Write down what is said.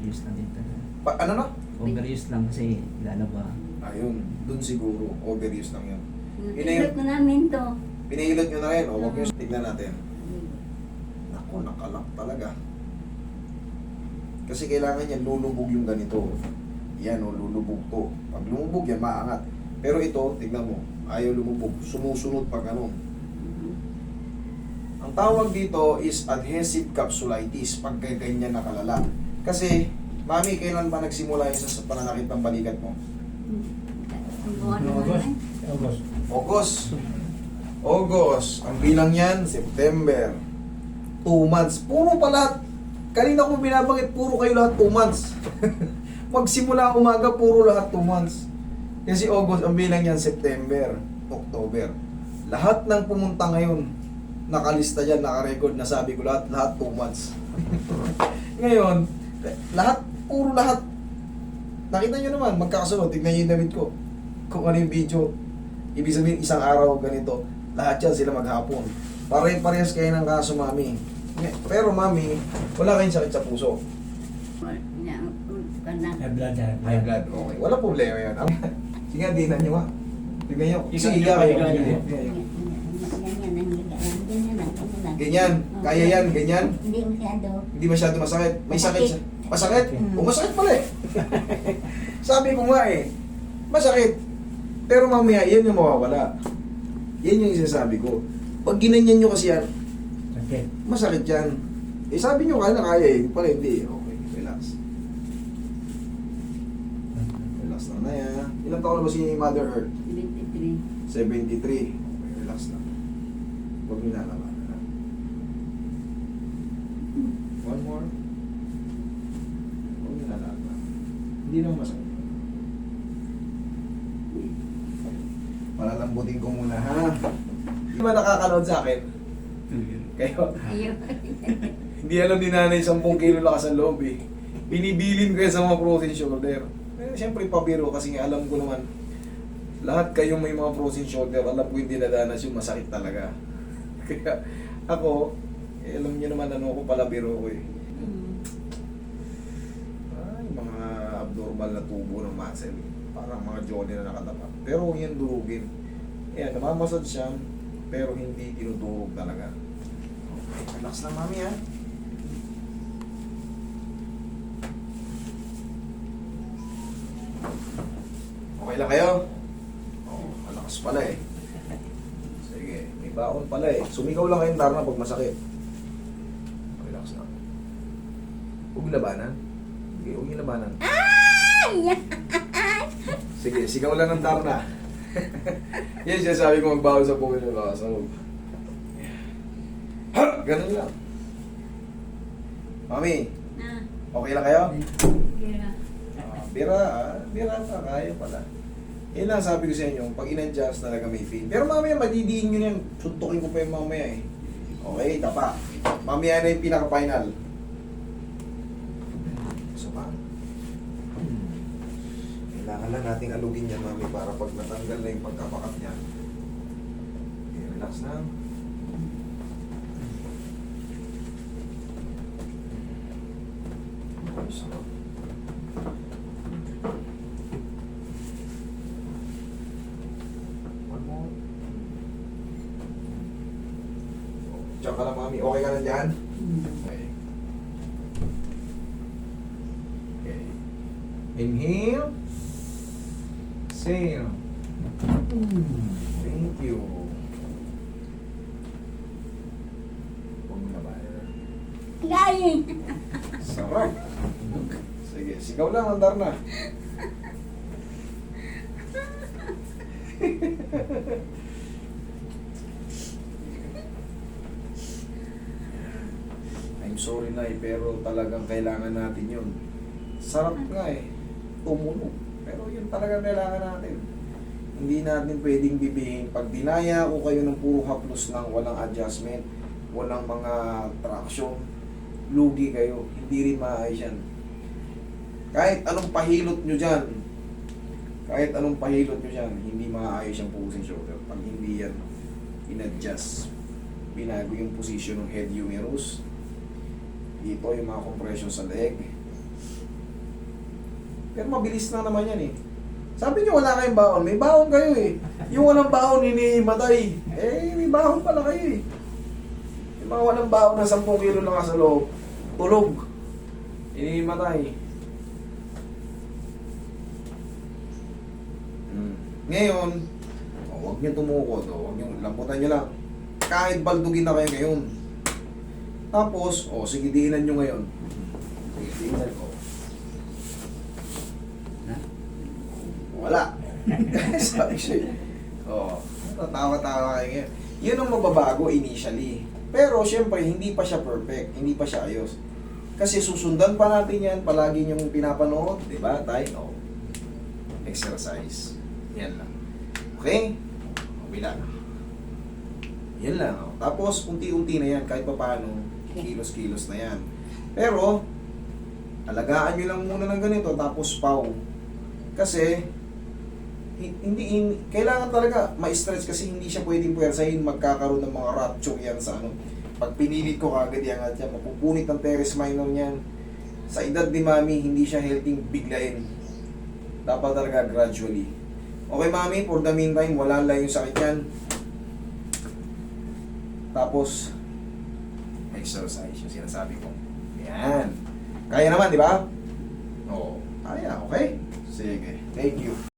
overuse lang din talaga. Ano na? Overuse lang kasi lalaba. Ayun, dun siguro, overuse lang yun. Napilot na namin to. Pinihilot nyo na rin, o huwag nyo, tignan natin. Naku, nakalak talaga. Kasi kailangan yan, lulubog yung ganito. Yan o, lulubog to. Pag lumubog yan, maangat. Pero ito, tignan mo, ayaw lumubog. Sumusunod pag ano. Ang tawag dito is adhesive capsulitis pag ganyan nakalala. Kasi, mami, kailan ba nagsimula yun sa pananakit ng balikat mo? August. Ang bilang yan, September. 2 months. Puro pa lahat. Kanina ko binabangit, puro kayo lahat 2 months. Magsimula umaga, puro lahat 2 months. Kasi August, ang bilang yan, September, October. Lahat ng pumunta ngayon, nakalista dyan, nakarecord na sabi ko, lahat 2 months. Ngayon, puro lahat. Nakita nyo naman, magkakasunod, tignan nyo yung damit ko. Kung ano yung video. Ibig sabihin, isang araw ganito. Lahat yan sila maghapon. Pare-parehas kayo ng kaso, mami. Pero mami, wala kayong sakit sa puso. High blood. High blood, okay. Wala problema yan. Sige, dinan nyo ha. Tignan nyo. Ikaw, Sige, kayo. Ganyan. Kaya yan, ganyan. Hindi masyado. Hindi masyado masakit. May sakit siya. Masakit? Mm. O masakit pala eh. Sabi ko nga eh, masakit. Pero mamaya, yan yung mawawala. Yan yung sinasabi ko. Pag ginanyan nyo kasi yan, Okay. masakit yan. Eh sabi nyo kaya na kaya eh. Pala hindi. Okay, relax. Relax lang na yan. Ilang taon na ba si Mother Earth? 23. 73. Okay, relax lang. Huwag nyo nalaman. One more. Huwag nyo nalaman. Hindi naman masakit. Palalambutin ko muna ha. Hindi ba nakakanood sa akin? Kayo? Ayaw. Hindi alam ni nanay 10 kilo lakas ang loob eh. Binibilin ko yan sa mga frozen shoulder. Eh, siyempre pabiro kasi nga alam ko naman lahat kayong may mga frozen shoulder, alam ko hindi dinadanas yung masakit talaga. Kaya ako, eh, alam niyo naman ano ko pala biro ko eh. Ay, mga abnormal na tubo ng muscle. Parang mga jolly na nakatapat. Pero huwag yan durugin. Ayan, namamasad siya, pero hindi tinudurog talaga. Okay, relax lang mami ha. Okay lang kayo? Oh, malakas pala eh. Sige, may baon pala eh. Sumigaw lang kayong Darna pag masakit. Relax lang. Huwag labanan. Sige, huwag yung labanan. Sige, sigaw lang ng Darna. Yan siya sabi ko magbawal sa puwin ng kasawag. Ganun lang. Mami, okay lang kayo? Bira pa, kaya pala. Yan lang sabi ko sa inyo, pag in-adjust talaga may pain. Pero mamaya madidiin nyo yan, suntukin ko pa yung mamaya eh. Okay, tapa. Mamaya na yung pinaka-final. So pa. Kailangan lang nating alugin yan, mami, para pag natanggal na yung pagkapakat niya. Okay, relax na. Sarap. One more. Diyan ka lang, mami. Okay ka lang dyan? Okay. Okay. Inhale. Exhale. Thank you. Huwag mo na ba? Galing. Sarap. Sige, sigaw lang, andar na. I'm sorry na pero talagang kailangan natin yun. Sarap nga eh. Tumunog. Pero yun talagang kailangan natin. Hindi natin pwedeng bibihin. Pag dinaya ko kayo ng puro haplos lang, walang adjustment, walang mga traction, lugi kayo. Hindi rin maayos yan. Kahit anong pahilot nyo dyan, hindi maayos yung frozen shoulder. Pag hindi yan in-adjust, binago yung position ng head humerus, dito yung mga compression sa leg, Pero mabilis na naman yan eh. Sabi niyo wala kayong baon. May baon kayo eh. Yung walang baon, hinihimatay. Eh, may baon pala kayo eh. Yung mga walang baon na 10 kilo lang sa loob. Tulog. Hinihimatay. Ngayon, huwag niyo tumukod. Huwag niyo, lamputan niyo lang. Kahit baldugin na kayo ngayon. Tapos, sige, diinan nyo ngayon. Sige, diinan ko. Ha? Wala. Sabi siya. Tatawa-tawa kayo ngayon. Yun ang mababago initially. Pero, syempre, hindi pa siya perfect. Hindi pa siya ayos. Kasi susundan pa natin yan. Palagi niyong pinapanood. Diba, tayo? Exercise. Yan lang. Okay? Bila. Yan lang. Tapos, unti-unti na yan. Kahit pa paano, kilos-kilos na yan. Pero, alagaan nyo lang muna ng ganito, tapos paw. Kasi, kailangan talaga ma-stretch kasi hindi siya pwedeng puwersahin, magkakaroon ng mga rupture yan sa ano. Pag pinilit ko kagad yan at yan, mapupunit ang teres minor niyan. Sa edad ni mami, hindi siya healthy biglayin. Dapat talaga gradually. Okay mami, for the meantime, wala lang yung sakit yan. Tapos, exercise yung sinasabi ko. Yan. Kaya naman, di ba? Oo. Kaya, okay? Sige. Thank you.